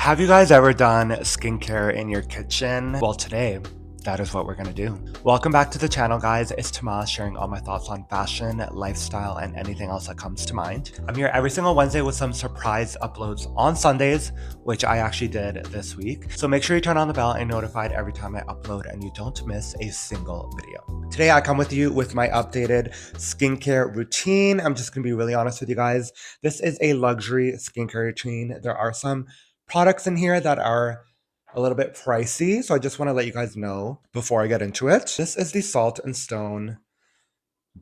Have you guys ever done skincare in your kitchen? Well, today, that is what we're gonna do. Welcome back to the channel, guys. It's Tomas sharing all my thoughts on fashion, lifestyle, and anything else that comes to mind. I'm here every single Wednesday with some surprise uploads on Sundays, which I actually did this week. So make sure you turn on the bell and notified every time I upload and you don't miss a single video. Today, I come with you with my updated skincare routine. I'm just gonna be really honest with you guys. This is a luxury skincare routine. There are some products in here that are a little bit pricey, so I just want to let you guys know before I get into it. This is the Salt and Stone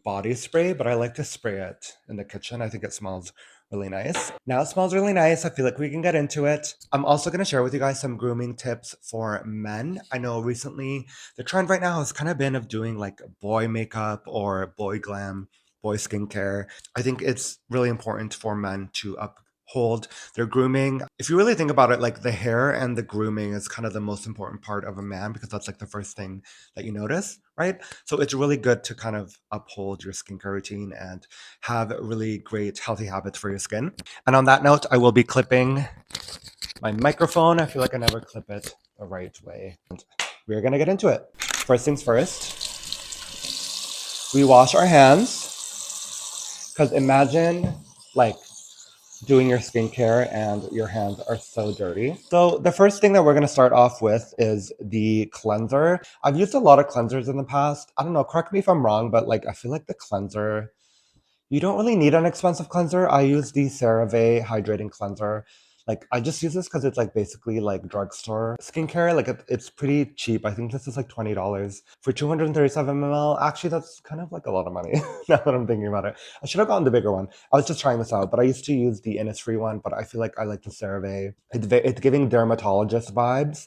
body spray, but I like to spray it in the kitchen. I think it smells really nice. Now it smells really nice. I feel like we can get into it. I'm also going to share with you guys some grooming tips for men. I know recently the trend right now has kind of been of doing like boy makeup or boy glam, boy skincare. I think it's really important for men to uphold their grooming. If you really think about it, like the hair and the grooming is kind of the most important part of a man because that's like the first thing that you notice, right? So it's really good to kind of uphold your skincare routine and have really great healthy habits for your skin. And on that note, I will be clipping my microphone. I feel like I never clip it the right way. And we're gonna get into it. First things first, we wash our hands because imagine like doing your skincare and your hands are so dirty. So the first thing that we're going to start off with is the cleanser. I've used a lot of cleansers in the past. I don't know, correct me if I'm wrong, but like I feel like the cleanser, you don't really need an expensive cleanser. I use the CeraVe hydrating cleanser. Like I just use this because it's like basically like drugstore skincare. Like it's pretty cheap. I think this is like $20 for 237 ml. Actually, that's kind of like a lot of money now that I'm thinking about it. I should have gotten the bigger one. I was just trying this out, but I used to use the Innisfree one, but I feel like I like the CeraVe. It's giving dermatologist vibes.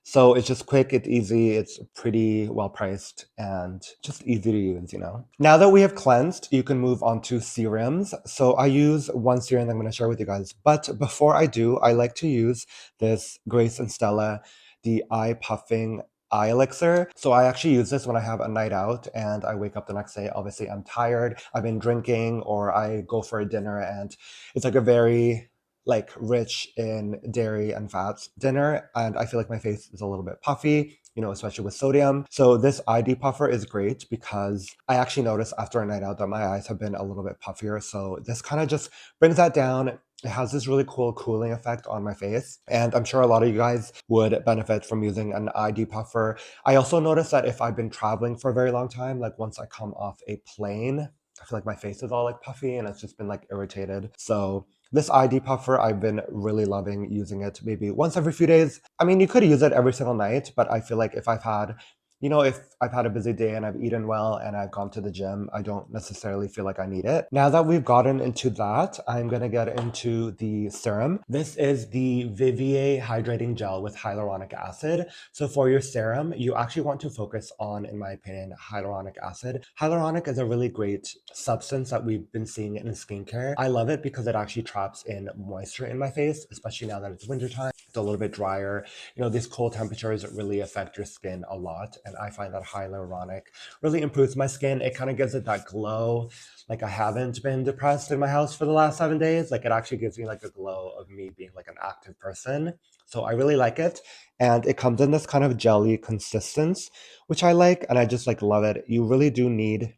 So it's just quick, it's easy, it's pretty well priced and just easy to use, you know. Now that we have cleansed, you can move on to serums. So I use one serum that I'm going to share with you guys. But before I do, I like to use this Grace and Stella, the eye puffing eye elixir. So I actually use this when I have a night out and I wake up the next day. Obviously, I'm tired, I've been drinking, or I go for a dinner and it's like a very like rich in dairy and fats dinner, and I feel like my face is a little bit puffy, you know, especially with sodium. So this eye depuffer is great because I actually noticed after a night out that my eyes have been a little bit puffier. So this kind of just brings that down. It has this really cool cooling effect on my face, and I'm sure a lot of you guys would benefit from using an eye depuffer. I also noticed that if I've been traveling for a very long time, like once I come off a plane, I feel like my face is all like puffy and it's just been like irritated. So this eye depuffer, I've been really loving using it maybe once every few days. I mean, you could use it every single night, but I feel like if I've had, you know, if I've had a busy day and I've eaten well and I've gone to the gym, I don't necessarily feel like I need it. Now that we've gotten into that, I'm going to get into the serum. This is the Vivier Hydrating Gel with hyaluronic acid. So for your serum, you actually want to focus on, in my opinion, hyaluronic acid. Hyaluronic is a really great substance that we've been seeing in skincare. I love it because it actually traps in moisture in my face, especially now that it's wintertime. It's a little bit drier. You know, these cold temperatures really affect your skin a lot. And I find that hyaluronic really improves my skin. It kind of gives it that glow. Like I haven't been depressed in my house for the last 7 days. Like it actually gives me like a glow of me being like an active person. So I really like it. And it comes in this kind of jelly consistence, which I like. And I just like love it. You really do need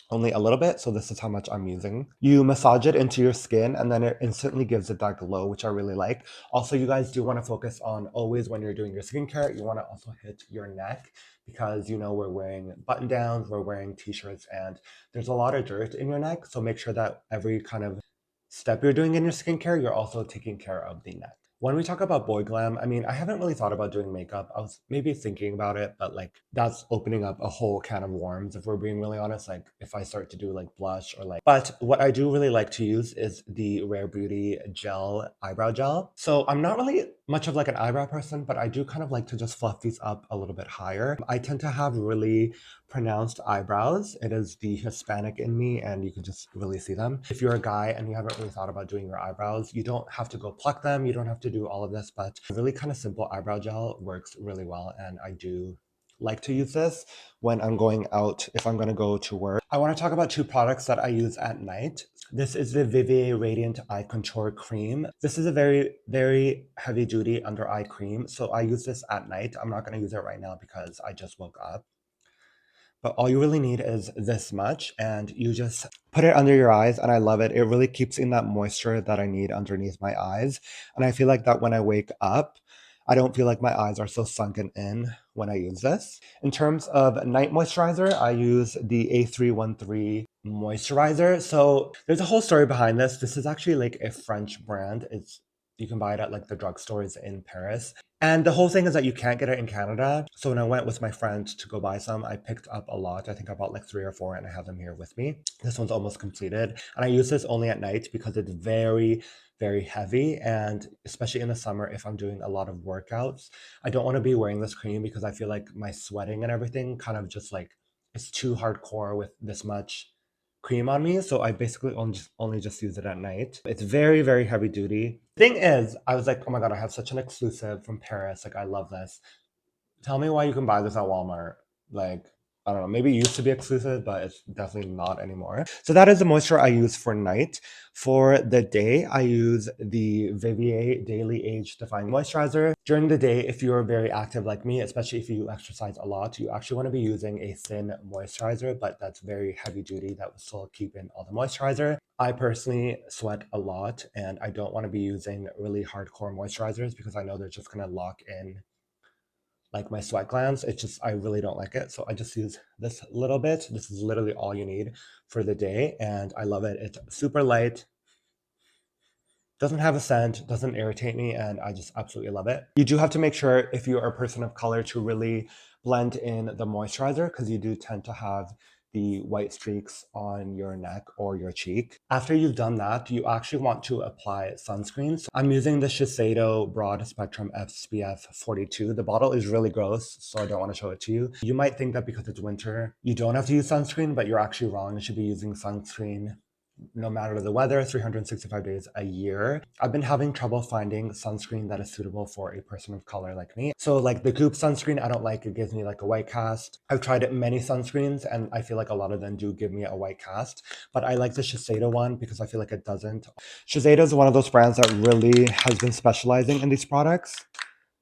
only a little bit, so this is how much I'm using. You massage it into your skin and then it instantly gives it that glow, which I really like. Also, you guys do want to focus on always when you're doing your skincare, you want to also hit your neck because, you know, we're wearing button downs, we're wearing t-shirts, and there's a lot of dirt in your neck. So make sure that every kind of step you're doing in your skincare, you're also taking care of the neck. When we talk about boy glam, I mean, I haven't really thought about doing makeup. I was maybe thinking about it, but like that's opening up a whole can of worms if we're being really honest. Like if I start to do like blush or like, but what I do really like to use is the Rare Beauty gel, eyebrow gel. So I'm not really much of like an eyebrow person, but I do kind of like to just fluff these up a little bit higher. I tend to have really pronounced eyebrows. It is the Hispanic in me and you can just really see them. If you're a guy and you haven't really thought about doing your eyebrows, you don't have to go pluck them. You don't have to do all of this, but a really kind of simple eyebrow gel works really well. And I do like to use this when I'm going out, if I'm going to go to work. I want to talk about two products that I use at night. This is the Vivier Radiant Eye Contour Cream. This is a very, very heavy duty under eye cream. So I use this at night. I'm not going to use it right now because I just woke up. But all you really need is this much, and you just put it under your eyes, and I love it. It really keeps in that moisture that I need underneath my eyes. And I feel like that when I wake up, I don't feel like my eyes are so sunken in when I use this. In terms of night moisturizer, I use the A313 moisturizer. So there's a whole story behind this. This is actually like a French brand. You can buy it at like the drugstores in Paris. And the whole thing is that you can't get it in Canada. So when I went with my friend to go buy some, I picked up a lot. I think I bought like 3 or 4 and I have them here with me. This one's almost completed. And I use this only at night because it's very, very heavy. And especially in the summer, if I'm doing a lot of workouts, I don't want to be wearing this cream because I feel like my sweating and everything kind of just like, it's too hardcore with this much cream on me, so I basically only just use it at night. It's very, very heavy duty. Thing is, I was like, oh my god, I have such an exclusive from Paris. Like, I love this. Tell me why you can buy this at Walmart. Like, I don't know, maybe it used to be exclusive, but it's definitely not anymore. So that is the moisture I use for night. For the day, I use the Vivier Daily Age Defying Moisturizer. During the day, if you're very active like me, especially if you exercise a lot, you actually want to be using a thin moisturizer, but that's very heavy duty. That will still keep in all the moisturizer. I personally sweat a lot, and I don't want to be using really hardcore moisturizers because I know they're just going to lock in like my sweat glands. It's just, I really don't like it. So I just use this little bit. This is literally all you need for the day. And I love it. It's super light, doesn't have a scent, doesn't irritate me, and I just absolutely love it. You do have to make sure if you are a person of color to really blend in the moisturizer because you do tend to have the white streaks on your neck or your cheek. After you've done that, you actually want to apply sunscreen. So I'm using the Shiseido Broad Spectrum SPF 42. The bottle is really gross, so I don't want to show it to you. You might think that because it's winter, you don't have to use sunscreen, but you're actually wrong. You should be using sunscreen no matter the weather, 365 days a year. I've been having trouble finding sunscreen that is suitable for a person of color like me. So like the Goop sunscreen, I don't like. It gives me like a white cast. I've tried many sunscreens and I feel like a lot of them do give me a white cast, but I like the Shiseido one because I feel like it doesn't. Shiseido is one of those brands that really has been specializing in these products.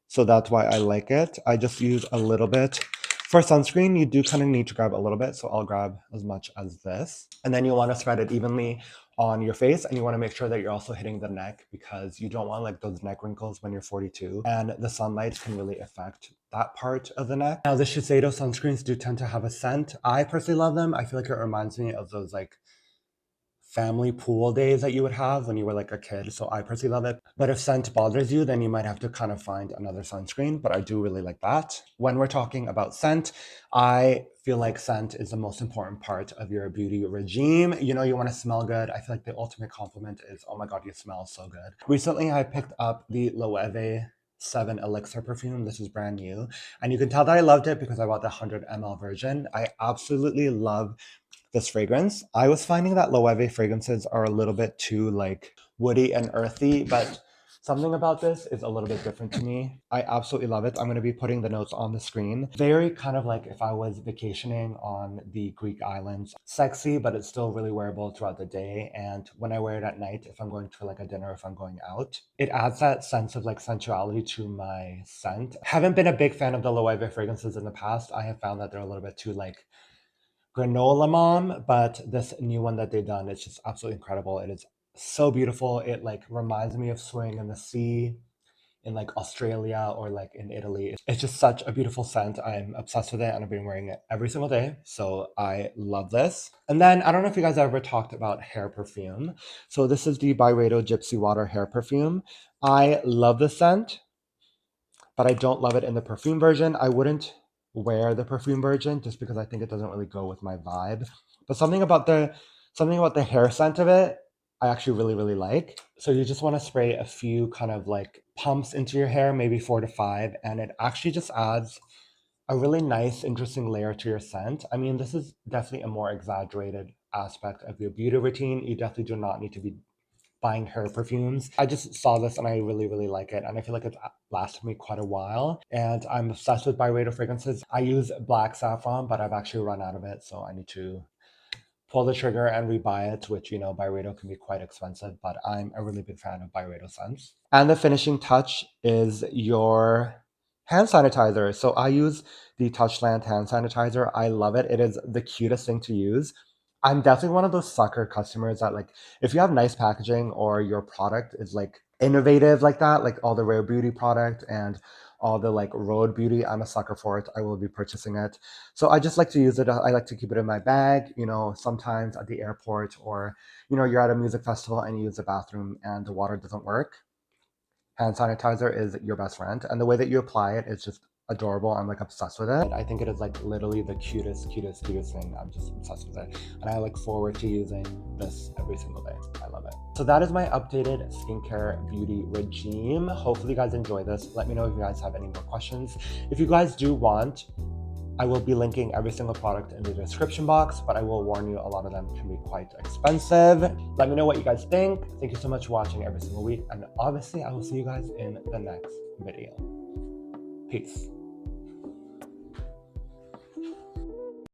So that's why I like it. I just use a little bit. For sunscreen, you do kind of need to grab a little bit, so I'll grab as much as this. And then you want to spread it evenly on your face, and you want to make sure that you're also hitting the neck because you don't want like those neck wrinkles when you're 42, and the sunlight can really affect that part of the neck. Now, the Shiseido sunscreens do tend to have a scent. I personally love them. I feel like it reminds me of those like family pool days that you would have when you were like a kid. So I personally love it. But if scent bothers you, then you might have to kind of find another sunscreen. But I do really like that. When we're talking about scent, I feel like scent is the most important part of your beauty regime. You know, you want to smell good. I feel like the ultimate compliment is, oh my God, you smell so good. Recently, I picked up the Loewe 7 Elixir perfume. This is brand new. And you can tell that I loved it because I bought the 100 ml version. I absolutely love this fragrance. I was finding that Loewe fragrances are a little bit too like woody and earthy, but something about this is a little bit different to me. I absolutely love it. I'm going to be putting the notes on the screen. Very kind of like if I was vacationing on the Greek islands. Sexy, but it's still really wearable throughout the day. And when I wear it at night, if I'm going to like a dinner, if I'm going out, it adds that sense of like sensuality to my scent. Haven't been a big fan of the Loewe fragrances in the past. I have found that they're a little bit too like granola mom, but this new one that they've done, it's just absolutely incredible. It is so beautiful. It like reminds me of swimming in the sea in like Australia or like in Italy. It's just such a beautiful scent. I'm obsessed with it and I've been wearing it every single day. So I love this. And then I don't know if you guys ever talked about hair perfume. So this is the Byredo Gypsy Water hair perfume. I love the scent, but I don't love it in the perfume version. I wouldn't wear the perfume version just because I think it doesn't really go with my vibe. But something about the hair scent of it, I actually really, really like. So you just want to spray a few kind of like pumps into your hair, maybe 4 to 5, and it actually just adds a really nice, interesting layer to your scent. I mean, this is definitely a more exaggerated aspect of your beauty routine. You definitely do not need to be buying hair perfumes. I just saw this and I really, really like it. And I feel like it's lasted me quite a while. And I'm obsessed with Byredo fragrances. I use black saffron, but I've actually run out of it. So I need to pull the trigger and rebuy it, which, you know, Byredo can be quite expensive, but I'm a really big fan of Byredo scents. And the finishing touch is your hand sanitizer. So I use the Touchland hand sanitizer. I love it. It is the cutest thing to use. I'm definitely one of those sucker customers that, like, if you have nice packaging or your product is like innovative like that, like all the Rare Beauty product and all the like Road Beauty, I'm a sucker for it. I will be purchasing it. So I just like to use it. I like to keep it in my bag, you know, sometimes at the airport, or, you know, you're at a music festival and you use the bathroom and the water doesn't work. Hand sanitizer is your best friend. And the way that you apply it is just adorable. I'm like obsessed with it. I think it is like literally the cutest thing. I'm just obsessed with it. And I look forward to using this every single day. I love it. So that is my updated skincare beauty regime. Hopefully you guys enjoy this. Let me know if you guys have any more questions. If you guys do want, I will be linking every single product in the description box, but I will warn you, a lot of them can be quite expensive. Let me know what you guys think. Thank you so much for watching every single week. And obviously, I will see you guys in the next video. Peace.